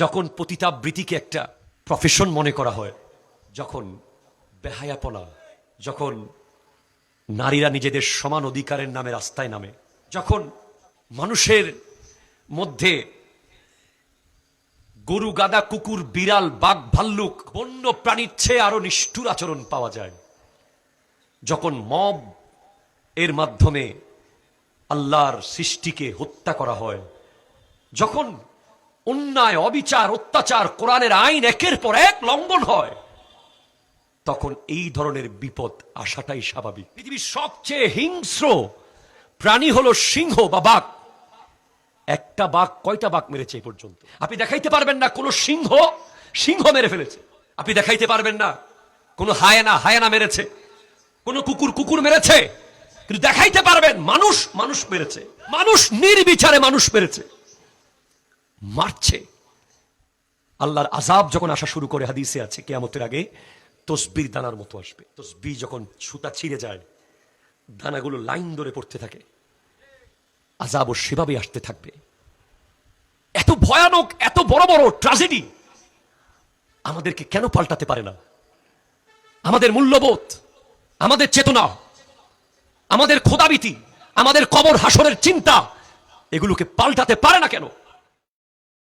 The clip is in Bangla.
যখন পতিতাবৃত্তিকে একটা প্রফেশন মনে করা হয়, যখন বেহায়াপনা, যখন নারীরা নিজেদের সমান অধিকারের নামে রাস্তায় নামে, যখন মানুষের মধ্যে গরু, গাদা, কুকুর, বিড়াল, বাঘ, ভাল্লুক, বন্য প্রাণীর চেয়ে আরো নিষ্ঠুর আচরণ পাওয়া যায়, যখন মব এর মাধ্যমে আল্লাহর সৃষ্টিকে হত্যা করা হয়, যখন অন্যায়, অবিচার, অত্যাচার, কোরআনের আইন একের পর এক লঙ্ঘন হয়, তখন এই ধরনের বিপদ আসাটাই স্বাভাবিক। পৃথিবীর সবচেয়ে হিংস্র প্রাণী হলো সিংহ বা বাঘ। একটা বাঘ কয়টা বাঘ মেরেছে এই পর্যন্ত? আপনি দেখাইতে পারবেন না কোন সিংহ মেরে ফেলেছে। আপনি দেখাইতে পারবেন না কোন হায়ানা মেরেছে, কোন কুকুর মেরেছে। কিন্তু দেখাইতে পারবেন মানুষ মেরেছে, মানুষ নির্বিচারে মানুষ মেরেছে, মারছে। আল্লাহর আযাব যখন আসা শুরু করে, হাদিসে আছে কিয়ামতের আগে তসবির দানার মতো আসবে। তসবিহ যখন সুতা ছিঁড়ে যায়, দানাগুলো লাইন ধরে পড়তে থাকে, আযাবও সেভাবে আসতে থাকবে। এত ভয়ানক, এত বড় বড় ট্র্যাজেডি আমাদেরকে কেন পাল্টাতে পারে না? আমাদের মূল্যবোধ, আমাদের চেতনা, আমাদের খোদাভীতি, আমাদের কবর হাসরের চিন্তা, এগুলোকে পাল্টাতে পারে না কেন?